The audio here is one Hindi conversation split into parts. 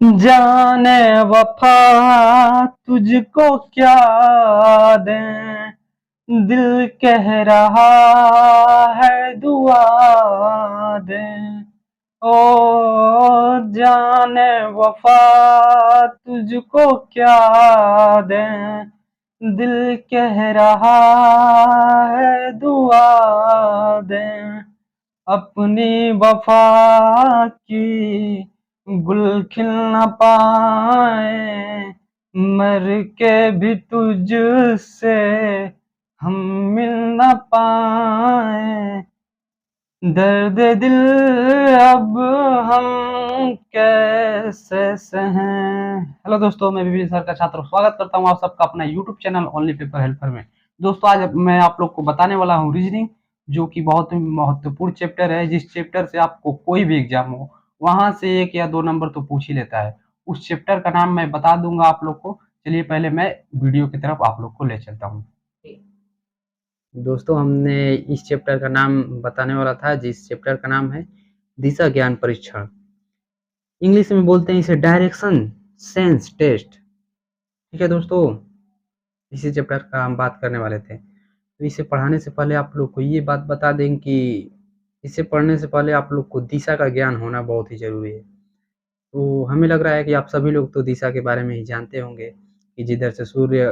जाने वफा तुझको क्या दें, दिल कह रहा है दुआ दें। ओ जाने वफा तुझको क्या दें, दिल कह रहा है दुआ दें। अपनी वफा की गुल खिल न पाए, मर के भी तुझसे हम मिल न पाए। दर्द दिल अब हम कैसे सहें। हेलो दोस्तों, मैं विपिन सर का छात्र स्वागत करता हूं आप सबका अपना YouTube channel only paper helper में। दोस्तों, आज मैं आप लोग को बताने वाला हूं रीजनिंग, जो कि बहुत ही महत्वपूर्ण चैप्टर है। जिस चैप्टर से आपको कोई भी एग्जाम हो, वहां से 1 या 2 नंबर तो पूछ ही लेता है। उस चैप्टर का नाम मैं बता दूंगा आप लोग को। चलिए पहले मैं वीडियो की तरफ आप लोग को ले चलता हूँ। दोस्तों, हमने इस चैप्टर का नाम बताने वाला था, जिस चैप्टर का नाम है दिशा ज्ञान परीक्षण। इंग्लिश में बोलते हैं इसे डायरेक्शन सेंस टेस्ट। ठीक है दोस्तों, इसी चैप्टर का हम बात करने वाले थे। तो इसे पढ़ाने से पहले आप लोग को ये बात बता दें कि इसे पढ़ने से पहले आप लोग को दिशा का ज्ञान होना बहुत ही ज़रूरी है। तो हमें लग रहा है कि आप सभी लोग तो दिशा के बारे में ही जानते होंगे कि जिधर से सूर्य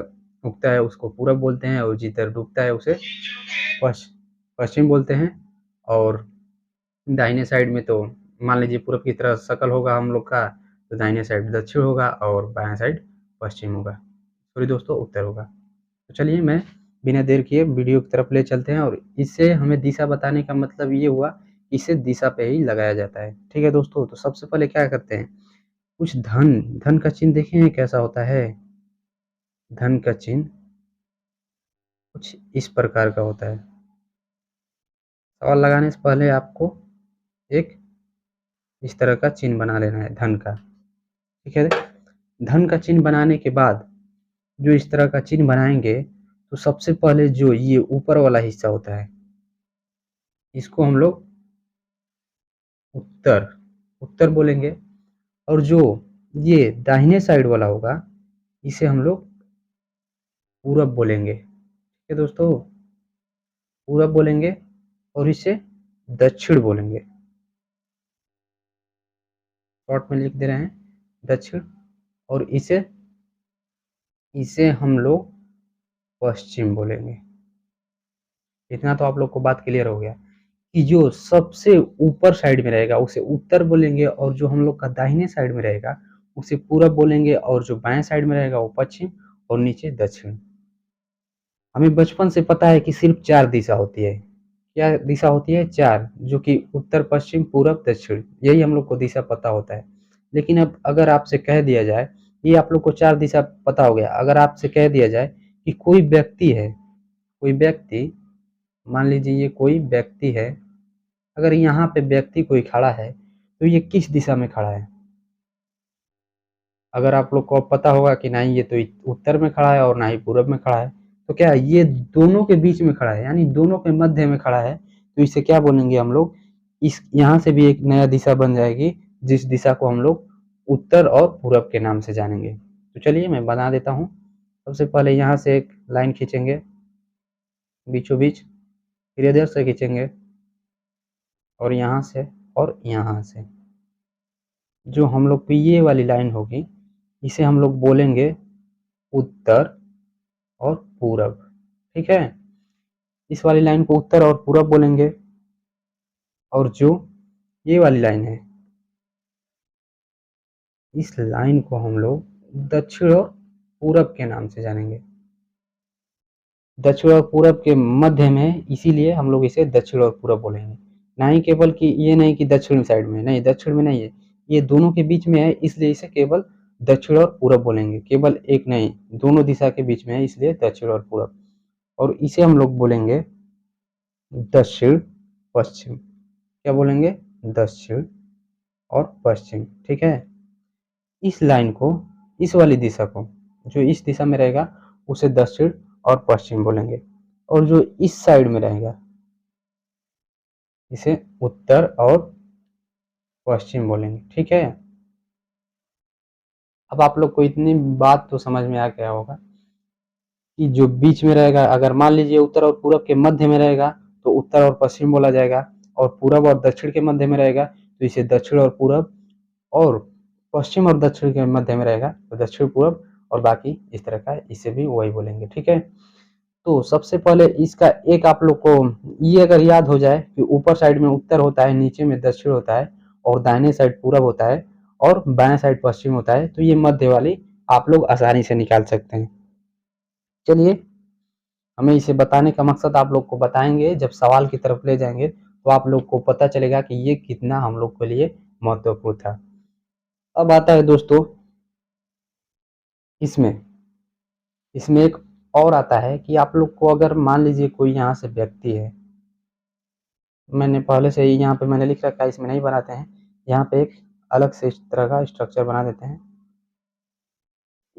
उगता है उसको पूरब बोलते हैं, और जिधर डूबता है उसे पश्चिम बोलते हैं। और दाहिने साइड में तो मान लीजिए पूरब की तरह शक्ल होगा हम लोग का, तो दाहिने साइड दक्षिण होगा और बाएं साइड पश्चिम होगा। सॉरी दोस्तों, उत्तर होगा। तो चलिए मैं बिना देर किए वीडियो की तरफ ले चलते हैं। और इससे हमें दिशा बताने का मतलब ये हुआ कि इसे दिशा पे ही लगाया जाता है। ठीक है दोस्तों, तो सबसे पहले क्या करते हैं, कुछ धन धन का चिन्ह देखे हैं कैसा होता है। धन का चिन्ह कुछ इस प्रकार का होता है। सवाल लगाने से पहले आपको एक इस तरह का चिन्ह बना लेना है धन का। ठीक है, धन का चिन्ह बनाने के बाद जो इस तरह का चिन्ह बनाएंगे, तो सबसे पहले जो ये ऊपर वाला हिस्सा होता है, इसको हम लोग उत्तर उत्तर बोलेंगे। और जो ये दाहिने साइड वाला होगा, इसे हम लोग पूरब बोलेंगे। ठीक है दोस्तों, पूरब बोलेंगे। और इसे दक्षिण बोलेंगे। शॉर्ट में लिख दे रहे हैं दक्षिण। और इसे इसे हम लोग पश्चिम बोलेंगे। इतना तो आप लोग को बात क्लियर हो गया कि जो सबसे ऊपर साइड में रहेगा उसे उत्तर बोलेंगे, और जो हम लोग का दाहिने साइड में रहेगा उसे पूरब बोलेंगे, और जो बाएं साइड में रहेगा वो पश्चिम, और नीचे दक्षिण। हमें बचपन से पता है कि सिर्फ 4 दिशा होती है। क्या दिशा होती है? 4, जो कि उत्तर पश्चिम पूरब दक्षिण, यही हम लोग को दिशा पता होता है। लेकिन अब अगर आपसे कह दिया जाए, ये आप लोग को 4 दिशा पता हो गया, अगर आपसे कह दिया जाए कि कोई व्यक्ति है, कोई व्यक्ति, मान लीजिए ये कोई व्यक्ति है, अगर यहाँ पे व्यक्ति कोई खड़ा है तो ये किस दिशा में खड़ा है? अगर आप लोग को पता होगा कि नहीं ये तो उत्तर में खड़ा है और ना ही पूरब में खड़ा है, तो क्या ये दोनों के बीच में खड़ा है, यानी दोनों के मध्य में खड़ा है, तो इसे क्या बोलेंगे हम लोग? इस यहाँ से भी एक नया दिशा बन जाएगी, जिस दिशा को हम लोग उत्तर और पूरब के नाम से जानेंगे। तो चलिए मैं बना देता हूँ। सबसे पहले यहाँ से एक लाइन खींचेंगे बीचों बीच, फिर इधर से खींचेंगे, और यहाँ से, और यहाँ से। जो हम लोग की ये वाली लाइन होगी, इसे हम लोग बोलेंगे उत्तर और पूरब। ठीक है, इस वाली लाइन को उत्तर और पूरब बोलेंगे। और जो ये वाली लाइन है, इस लाइन को हम लोग दक्षिण और पूरब के नाम से जानेंगे। दक्षिण और पूरब के मध्य में, इसीलिए हम लोग इसे दक्षिण और पूरब बोलेंगे। ना ही केवल कि ये नहीं कि दक्षिण साइड में, नहीं, दक्षिण में नहीं है, ये दोनों के बीच में है, इसलिए इसे केवल दक्षिण और पूरब बोलेंगे। केवल एक नहीं, दोनों दिशा के बीच में है, इसलिए दक्षिण और पूरब। और इसे हम लोग बोलेंगे दक्षिण पश्चिम। क्या बोलेंगे? दक्षिण और पश्चिम। ठीक है, इस लाइन को, इस वाली दिशा को, जो इस दिशा में रहेगा उसे दक्षिण और पश्चिम बोलेंगे, और जो इस साइड में रहेगा इसे उत्तर और पश्चिम बोलेंगे। ठीक है, अब आप लोग को इतनी बात तो समझ में आ गया होगा कि जो बीच में रहेगा, अगर मान लीजिए उत्तर और पूरब के मध्य में रहेगा तो उत्तर और पश्चिम बोला जाएगा, और पूरब और दक्षिण के मध्य में रहेगा तो इसे दक्षिण और पूरब, और पश्चिम और दक्षिण के मध्य में रहेगा तो दक्षिण पूरब, और बाकी इस तरह का इसे भी वही बोलेंगे। ठीक है, तो सबसे पहले इसका एक आप लोग को ये अगर याद हो जाए कि ऊपर साइड में उत्तर होता है, नीचे में दक्षिण होता है, और दाहिने साइड पूरब होता है, और बाएं साइड पश्चिम होता है, तो ये मध्य वाली आप लोग आसानी से निकाल सकते हैं। चलिए, हमें इसे बताने का मकसद आप लोग को बताएंगे, जब सवाल की तरफ ले जाएंगे तो आप लोग को पता चलेगा कि ये कितना हम लोग के लिए महत्वपूर्ण था। अब आता है दोस्तों इसमें इसमें एक और आता है कि आप लोग को अगर मान लीजिए कोई यहाँ से व्यक्ति है, मैंने पहले से ही यहाँ पे मैंने लिख रखा है, इसमें नहीं बनाते हैं, यहाँ पे एक अलग से इस तरह का स्ट्रक्चर बना देते हैं।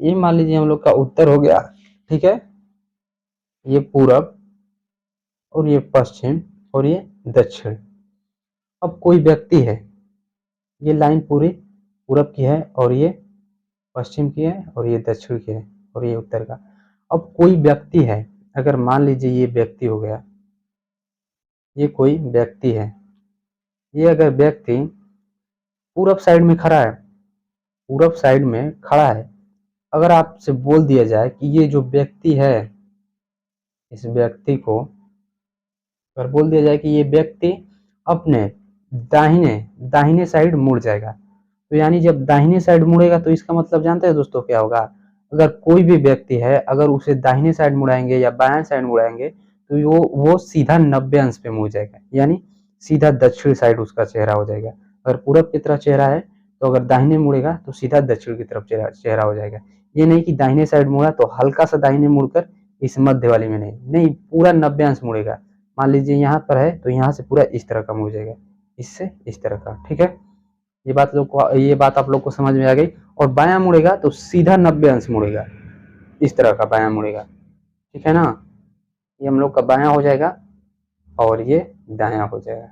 ये मान लीजिए हम लोग का उत्तर हो गया, ठीक है, ये पूरब, और ये पश्चिम, और ये दक्षिण। अब कोई व्यक्ति है, ये लाइन पूरी पूरब की है, और ये पश्चिम की है, और ये दक्षिण की है, और ये उत्तर का। अब कोई व्यक्ति है, अगर मान लीजिए ये व्यक्ति हो गया, ये कोई व्यक्ति है, ये अगर व्यक्ति पूरब साइड में खड़ा है, पूरब साइड में खड़ा है, अगर आपसे बोल दिया जाए कि ये जो व्यक्ति है, इस व्यक्ति को अगर बोल दिया जाए कि ये व्यक्ति अपने दाहिने दाहिने साइड मुड़ जाएगा, तो यानी जब दाहिने साइड मुड़ेगा तो इसका मतलब जानते हैं दोस्तों क्या होगा? अगर कोई भी व्यक्ति है, अगर उसे दाहिने साइड मुड़ाएंगे या बाएं साइड मुड़ाएंगे तो वो सीधा 90 अंश पे मुड़ जाएगा, यानी सीधा दक्षिण साइड उसका चेहरा हो जाएगा। अगर पूरब की तरफ चेहरा है तो अगर दाहिने मुड़ेगा तो सीधा दक्षिण की तरफ चेहरा हो जाएगा। ये नहीं कि दाहिने साइड मुड़ा तो हल्का सा दाहिने मुड़कर इस मध्य वाली में नहीं नहीं, पूरा 90 अंश मुड़ेगा। मान लीजिए यहाँ पर है तो यहाँ से पूरा इस तरह का मुड़ जाएगा, इससे इस तरह का। ठीक है, ये बात आप लोग को समझ में आ गई। और बायां मुड़ेगा तो सीधा 90 अंश मुड़ेगा, इस तरह का बायां मुड़ेगा। ठीक है ना, ये हम लोग का बायां हो जाएगा और ये दायां हो जाएगा।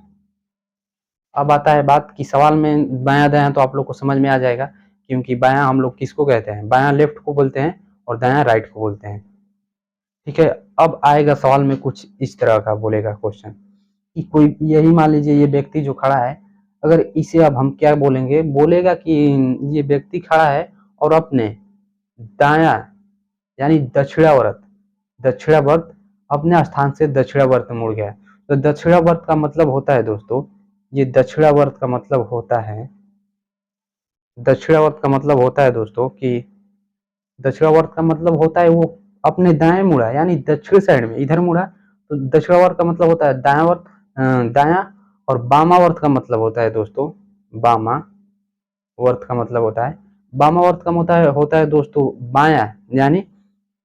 अब आता है बात कि सवाल में बायां दायां तो आप लोग को समझ में आ जाएगा, क्योंकि बायां हम लोग किसको कहते हैं? बायां लेफ्ट को बोलते हैं और दायां राइट को बोलते हैं। ठीक है, अब आएगा सवाल में कुछ इस तरह का बोलेगा क्वेश्चन कि कोई यही मान लीजिए ये व्यक्ति जो खड़ा है, अगर इसे अब हम क्या बोलेंगे, बोलेगा कि ये व्यक्ति खड़ा है और अपने दायां यानी दक्षिणावर्त अपने स्थान से दक्षिणावर्त मुड़ गया। तो दक्षिणावर्त का मतलब होता है दोस्तों, ये दक्षिणावर्त का मतलब होता है, दक्षिणावर्त का मतलब होता है दोस्तों कि दक्षिणावर्त का मतलब होता है वो अपने दाएं मुड़ा, यानी दक्षिण साइड में इधर मुड़ा। तो दक्षिणावर्त का मतलब होता है दायावर्त, दायां। और वामावर्त का मतलब होता है दोस्तों, वामा वर्त का मतलब होता है, वामावर्त का होता है दोस्तों बायां, यानी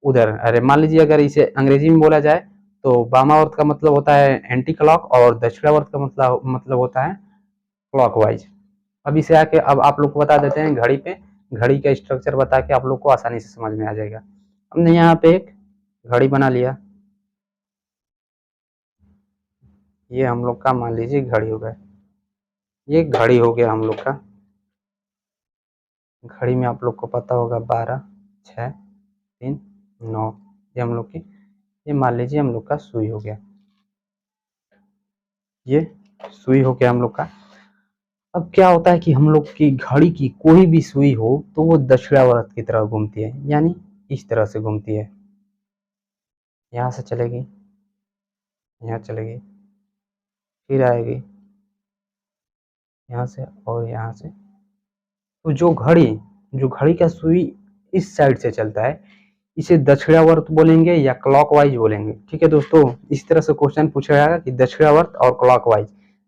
उधर। अरे मान लीजिए अगर इसे अंग्रेजी में बोला जाए तो वामावर्त का मतलब होता है एंटी क्लॉक, और दक्षिणावर्त का मतलब होता है क्लॉकवाइज। अब इसे आके अब आप लोग को बता देते हैं घड़ी पे, घड़ी का स्ट्रक्चर बता के आप लोग को आसानी से समझ में आ जाएगा। हमने यहाँ पे एक घड़ी बना लिया, ये हम लोग का मान लीजिए घड़ी हो गया, ये घड़ी हो गया हम लोग का। घड़ी में आप लोग को पता होगा 12, 6, 3, 9, ये हम लोग की, ये मान लीजिए हम लोग का सुई हो गया, ये सुई हो गया हम लोग का। अब क्या होता है कि हम लोग की घड़ी की कोई भी सुई हो तो वो दक्षिणावर्त की तरह घूमती है, यानी इस तरह से घूमती है, यहाँ से चलेगी, यहाँ चलेगी, फिर आएगी यहाँ से और यहाँ से। तो जो घड़ी का सुई इस साइड से चलता है, इसे दक्षिणावर्त बोलेंगे या क्लॉकवाइज बोलेंगे। ठीक है दोस्तों, इस तरह से क्वेश्चन पूछा जाएगा कि दक्षिणावर्त और क्लॉकवाइज।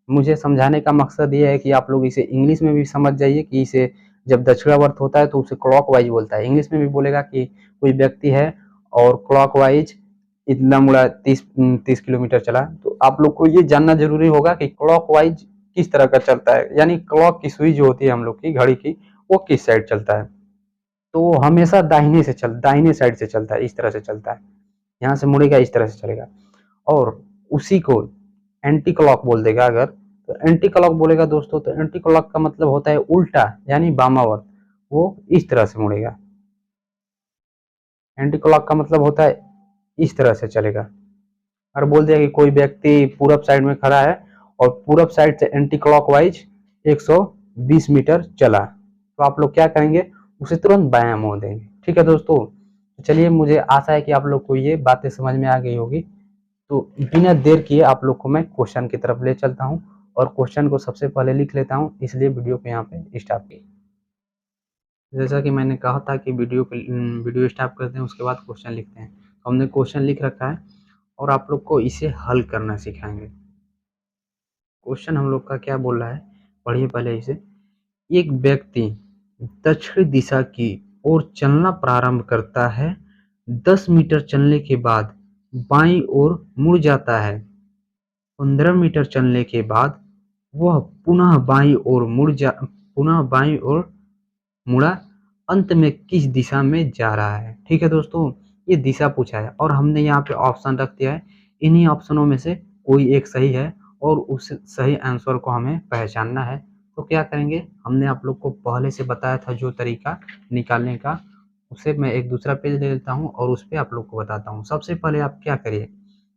मुझे समझाने का मकसद ये है कि आप लोग इसे इंग्लिश में भी समझ जाइए कि इसे जब दक्षिणावर्त होता है तो उसे क्लॉकवाइज बोलता है। इंग्लिश में भी बोलेगा कि कोई व्यक्ति है और क्लॉकवाइज इतना मुड़ा 30 किलोमीटर चला, तो आप लोग को ये जानना जरूरी होगा कि क्लॉकवाइज किस तरह का चलता है, यानी क्लॉक की सुई जो होती है हम लोग की घड़ी की, वो किस साइड चलता है। तो वो हमेशा दाहिने साइड से चलता है, इस तरह से चलता है, यहाँ से मुड़ेगा इस तरह से चलेगा। और उसी को एंटी क्लॉक बोल देगा अगर, तो एंटी क्लॉक बोलेगा दोस्तों, तो एंटी क्लॉक का मतलब होता है उल्टा, यानी वामावर्त। वो इस तरह से मुड़ेगा। एंटी क्लॉक का मतलब होता है इस तरह से चलेगा। और बोल दिया कि कोई व्यक्ति पूरब साइड में खड़ा है और पूरब साइड से एंटी क्लॉकवाइज 120 मीटर चला, तो आप लोग क्या करेंगे, उसे तुरंत बायां मोड़ देंगे। ठीक है दोस्तों, तो चलिए, मुझे आशा है कि आप लोग को ये बातें समझ में आ गई होगी। तो बिना देर किए आप लोग को मैं क्वेश्चन की तरफ ले चलता हूँ और क्वेश्चन को सबसे पहले लिख लेता हूँ, इसलिए वीडियो को यहाँ पे स्टॉप की। जैसा कि मैंने कहा था कि वीडियो स्टार्ट करते हैं, उसके बाद क्वेश्चन लिखते हैं। तो हमने क्वेश्चन लिख रखा है और आप लोग को इसे हल करना सिखाएंगे। क्वेश्चन हम लोग का क्या बोल रहा है, पढ़िए पहले इसे। एक व्यक्ति दक्षिण दिशा की ओर चलना प्रारंभ करता है। 10 मीटर चलने के बाद बाईं ओर मुड़ जाता है। 15 मीटर चलने के बाद वह पुनः बाईं ओर मुड़ा। अंत में किस दिशा में जा रहा है। ठीक है दोस्तों, ये दिशा पूछा है और हमने यहाँ पे ऑप्शन रख दिया है। इन्हीं ऑप्शनों में से कोई एक सही है और उस सही आंसर को हमें पहचानना है। तो क्या करेंगे, हमने आप लोग को पहले से बताया था जो तरीका निकालने का, उसे मैं एक दूसरा पेज ले लेता हूँ और उस पर आप लोग को बताता हूँ। सबसे पहले आप क्या करिए,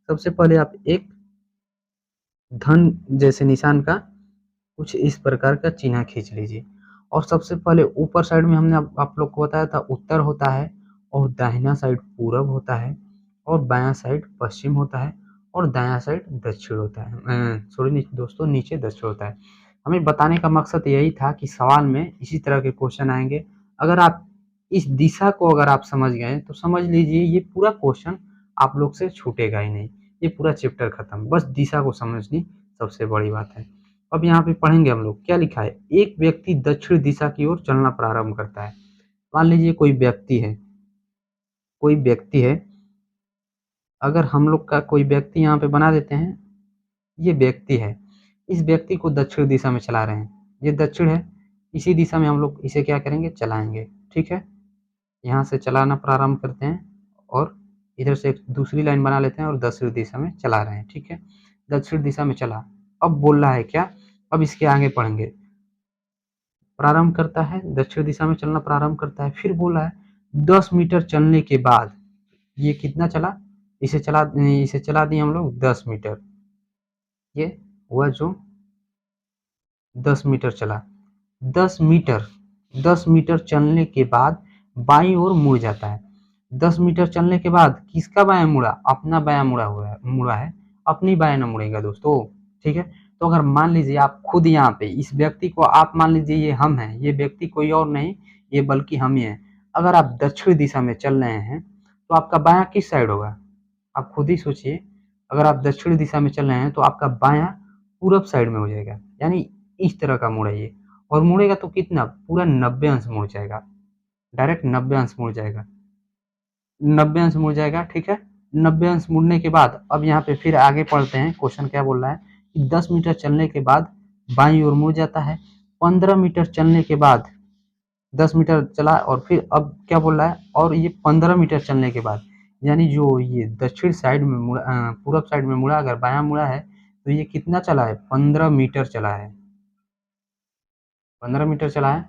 सबसे पहले आप एक धन जैसे निशान का कुछ इस प्रकार का चिन्ह खींच लीजिए। और सबसे पहले ऊपर साइड में हमने आप लोग को बताया था उत्तर होता है और दाहिना साइड पूरब होता है और बायां साइड पश्चिम होता है और दायां साइड दक्षिण होता है। सॉरी दोस्तों, नीचे दक्षिण होता है। हमें बताने का मकसद यही था कि सवाल में इसी तरह के क्वेश्चन आएंगे। अगर आप इस दिशा को अगर आप समझ गए तो समझ लीजिए ये पूरा क्वेश्चन आप लोग से छूटेगा ही नहीं, ये पूरा चैप्टर खत्म। बस दिशा को समझनी सबसे बड़ी बात है। अब यहाँ पे पढ़ेंगे हम लोग क्या लिखा है। एक व्यक्ति दक्षिण दिशा की ओर चलना प्रारंभ करता है। मान लीजिए कोई व्यक्ति है, कोई व्यक्ति है, अगर हम लोग का कोई व्यक्ति यहाँ पे बना देते हैं, ये व्यक्ति है, इस व्यक्ति को दक्षिण दिशा में चला रहे हैं, ये दक्षिण है, इसी दिशा में हम लोग इसे क्या करेंगे, चलाएंगे। ठीक है, यहाँ से चलाना प्रारंभ करते हैं और इधर से एक दूसरी लाइन बना लेते हैं और दक्षिण दिशा में चला रहे हैं। ठीक है, दक्षिण दिशा में चला। अब बोल रहा है क्या, अब इसके आगे पढ़ेंगे। प्रारंभ करता है, दक्षिण दिशा में चलना प्रारंभ करता है, फिर बोला है 10 मीटर चलने के बाद ये कितना चला, इसे चला दिए हम लोग 10 मीटर। ये हुआ जो 10 मीटर चला। 10 मीटर 10 मीटर चलने के बाद बाईं ओर मुड़ जाता है। 10 मीटर चलने के बाद किसका बायां मुड़ा, अपना बायां मुड़ा है, अपनी बायां न मुड़ेगा दोस्तों। ठीक है, तो अगर मान लीजिए आप खुद यहाँ पे इस व्यक्ति को आप मान लीजिए ये हम हैं, ये व्यक्ति कोई और नहीं, ये बल्कि हम ही हैं। अगर आप दक्षिण दिशा में चल रहे हैं तो आपका बायां किस साइड होगा, आप खुद ही सोचिए। अगर आप दक्षिण दिशा में चल रहे हैं तो आपका बायां पूरब साइड में हो जाएगा, यानी इस तरह का मुड़ाइए। और मुड़ेगा तो कितना, पूरा 90 अंश मुड़ जाएगा, डायरेक्ट 90 अंश मुड़ जाएगा, 90 अंश मुड़ जाएगा। ठीक है, 90 अंश मुड़ने के बाद अब यहाँ पे फिर आगे पढ़ते हैं। क्वेश्चन क्या बोल रहा है कि 10 मीटर चलने के बाद बाईं ओर मुड़ जाता है। 15 मीटर चलने के बाद 10 मीटर चला और फिर अब क्या बोल रहा है, और ये 15 मीटर चलने के बाद, यानी जो ये दक्षिण साइड में मुड़ा, पूरब साइड में मुड़ा, अगर बायां मुड़ा है तो ये कितना चला है, 15 मीटर चला है, 15 मीटर चला है।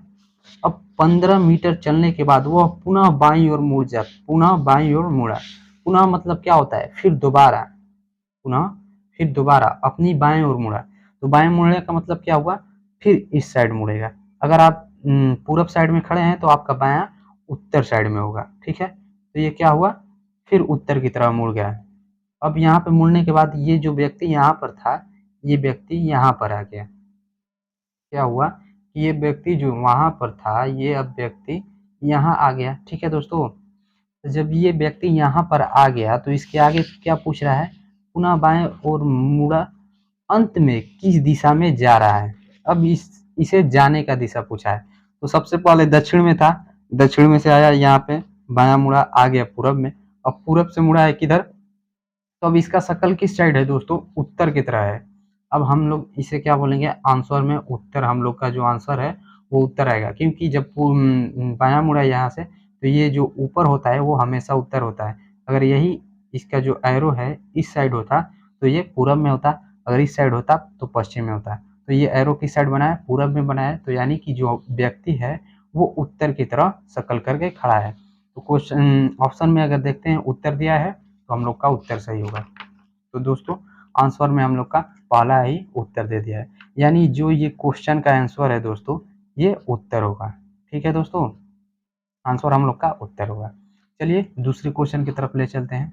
अब 15 मीटर चलने के बाद वह पुनः बाईं ओर मुड़ जा, पुनः बाईं ओर मुड़ा। पुनः मतलब क्या होता है, फिर दोबारा, पुनः फिर दोबारा अपनी बाएं ओर मुड़ा। तो बाएं मुड़ने का मतलब क्या हुआ, फिर इस साइड मुड़ेगा। अगर आप पूरब साइड में खड़े हैं तो आपका बायां उत्तर साइड में होगा। ठीक है, तो ये क्या हुआ, फिर उत्तर की तरफ मुड़ गया। अब यहाँ पे मुड़ने के बाद ये जो व्यक्ति यहाँ पर था, ये व्यक्ति यहाँ पर आ गया। क्या हुआ कि ये व्यक्ति जो वहां पर था, ये अब व्यक्ति यहाँ आ गया। ठीक है दोस्तों, तो जब ये व्यक्ति यहाँ पर आ गया तो इसके आगे क्या पूछ रहा है, पुनः बाएं ओर मुड़ा, अंत में किस दिशा में जा रहा है। अब इसे जाने का दिशा पूछा है। तो सबसे पहले दक्षिण में था, दक्षिण में से आया यहाँ पे, बायां मुड़ा, आ गया पूरब में। अब पूरब से मुड़ा है किधर, तो अब इसका शक्ल किस साइड है दोस्तों, उत्तर की तरह है। अब हम लोग इसे क्या बोलेंगे, आंसर में उत्तर, हम लोग का जो आंसर है वो उत्तर आएगा, क्योंकि जब बायां मुड़ा यहाँ से तो ये जो ऊपर होता है वो हमेशा उत्तर होता है। अगर यही इसका जो एरो है इस साइड होता तो ये पूरब में होता, अगर इस साइड होता तो पश्चिम में होता। तो ये एरो किस साइड बना है, पूरब में बना है। तो यानी कि जो व्यक्ति है वो उत्तर की तरह शक्ल करके खड़ा है। तो क्वेश्चन ऑप्शन में अगर देखते हैं उत्तर दिया है तो हम लोग का उत्तर सही होगा। तो दोस्तों आंसर में हम लोग का पहला ही उत्तर दे दिया है, यानी जो ये क्वेश्चन का आंसर है दोस्तों ये उत्तर होगा। ठीक है दोस्तों, आंसर हम लोग का उत्तर होगा। चलिए दूसरे क्वेश्चन की तरफ ले चलते हैं।